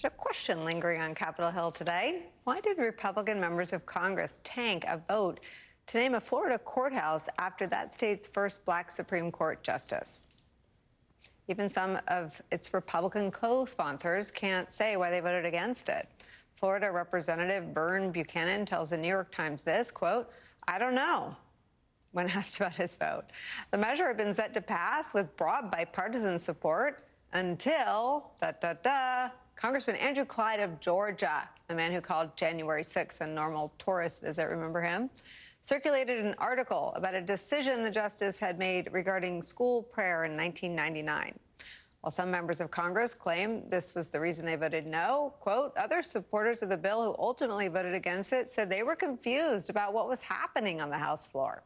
There's a question lingering on Capitol Hill today. Why did Republican members of Congress tank a vote to name a Florida courthouse after that state's first black Supreme Court justice? Even some of its Republican co-sponsors can't say why they voted against it. Florida Representative Vern Buchanan tells the New York Times this, quote, "I don't know," when asked about his vote. The measure had been set to pass with broad bipartisan support until, Congressman Andrew Clyde of Georgia, the man who called January 6th a normal tourist visit, remember him, circulated an article about a decision the justice had made regarding school prayer in 1999. While some members of Congress claim this was the reason they voted no, quote, other supporters of the bill who ultimately voted against it said they were confused about what was happening on the House floor.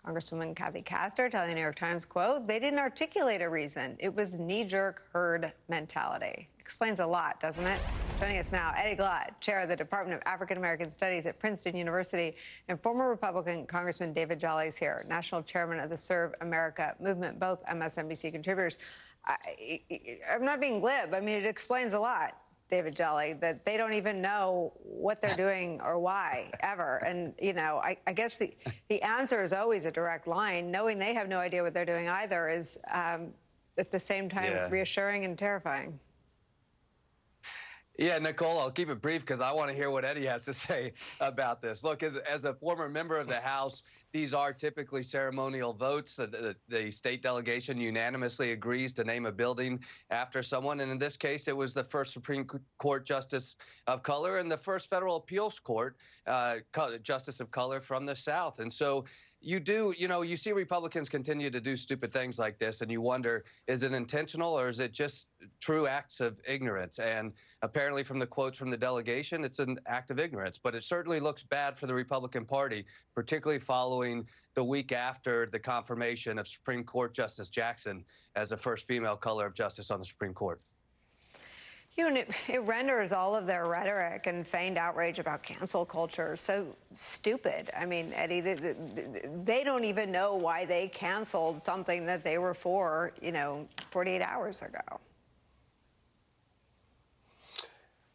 Congresswoman Kathy Castor telling the New York Times, quote, they didn't articulate a reason. It was knee-jerk herd mentality. Explains a lot, doesn't it? Joining us now, Eddie Glad, chair of the Department of African American Studies at Princeton University, and former Republican Congressman David Jolly is here, national chairman of the Serve America movement, both MSNBC contributors. I'm not being glib. I mean, it explains a lot, David Jolly, that they don't even know what they're doing or why, ever. And, you know, I guess the answer is always a direct line. Knowing they have no idea what they're doing either is, at the same time, reassuring and terrifying. Yeah, Nicole, I'll keep it brief because I want to hear what Eddie has to say about this. Look, as a former member of the House, these are typically ceremonial votes. The state delegation unanimously agrees to name a building after someone. And in this case, it was the first Supreme Court justice of color and the first federal appeals court justice of color from the South. And so you see Republicans continue to do stupid things like this, and you wonder, is it intentional or is it just true acts of ignorance? And apparently from the quotes from the delegation, it's an act of ignorance. But it certainly looks bad for the Republican Party, particularly following the week after the confirmation of Supreme Court Justice Jackson as the first female color of justice on the Supreme Court. You know, it renders all of their rhetoric and feigned outrage about cancel culture so stupid. I mean, Eddie, they don't even know why they canceled something that they were for, 48 hours ago.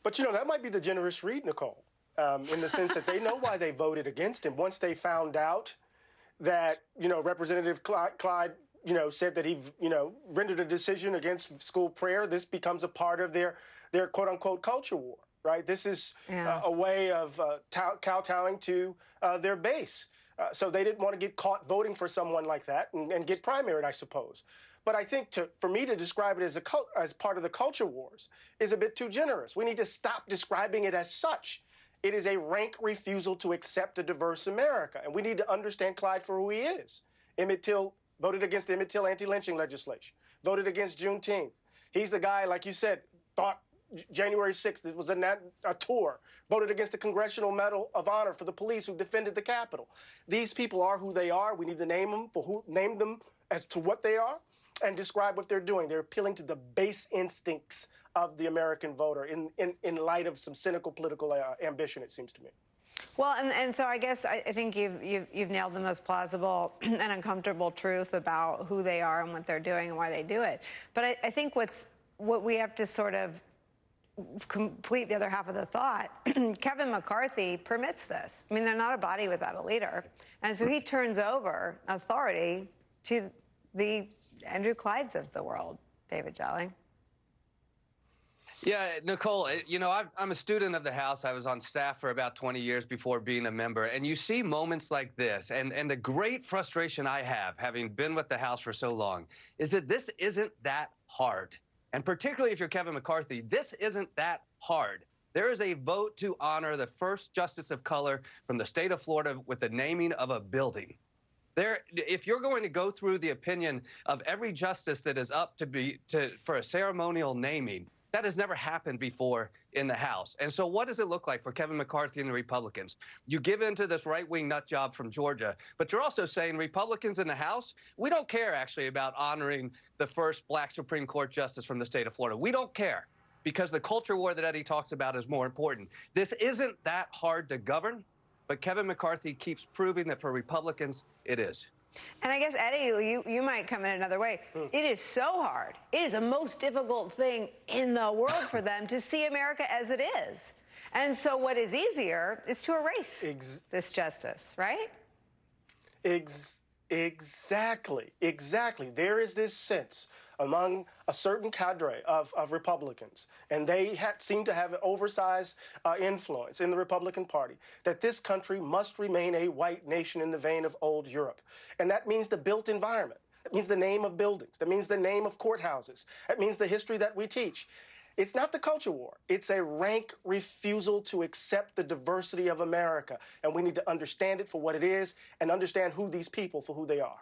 But, that might be the generous read, Nicole, in the sense that they know why they voted against him. Once they found out that, Representative Clyde said that he, rendered a decision against school prayer, this becomes a part of their quote unquote culture war, right? This is a way of kowtowing to their base. So they didn't want to get caught voting for someone like that and get primaried, I suppose. But I think for me to describe it as part of the culture wars is a bit too generous. We need to stop describing it as such. It is a rank refusal to accept a diverse America. And we need to understand Clyde for who he is. Emmett Till voted against the Emmett Till anti-lynching legislation, voted against Juneteenth. He's the guy, like you said, thought January 6th it was a tour, voted against the Congressional Medal of Honor for the police who defended the Capitol. These people are who they are. We need to name them as to what they are and describe what they're doing. They're appealing to the base instincts of the American voter in light of some cynical political ambition, it seems to me. Well, and so I guess I think you've nailed the most plausible and uncomfortable truth about who they are and what they're doing and why they do it. But I think what we have to sort of complete the other half of the thought, Kevin McCarthy permits this. I mean, they're not a body without a leader. And so he turns over authority to the Andrew Clydes of the world, David Jolly. Yeah, Nicole, I'm a student of the House. I was on staff for about 20 years before being a member. And you see moments like this. And the great frustration I have, having been with the House for so long, is that this isn't that hard. And particularly if you're Kevin McCarthy, this isn't that hard. There is a vote to honor the first justice of color from the state of Florida with the naming of a building. If you're going to go through the opinion of every justice that is up for a ceremonial naming, that has never happened before in the House. And so what does it look like for Kevin McCarthy and the Republicans? You give in to this right-wing nut job from Georgia, but you're also saying Republicans in the House, we don't care actually about honoring the first black Supreme Court justice from the state of Florida. We don't care because the culture war that Eddie talks about is more important. This isn't that hard to govern, but Kevin McCarthy keeps proving that for Republicans, it is. And I guess, Eddie, you might come in another way. It is so hard. It is the most difficult thing in the world for them to see America as it is. And so what is easier is to erase this justice, right? Exactly. There is this sense among a certain cadre of Republicans, and they seem to have an oversized influence in the Republican Party, that this country must remain a white nation in the vein of old Europe. And that means the built environment. That means the name of buildings. That means the name of courthouses. That means the history that we teach. It's not the culture war. It's a rank refusal to accept the diversity of America. And we need to understand it for what it is and understand who these people for who they are.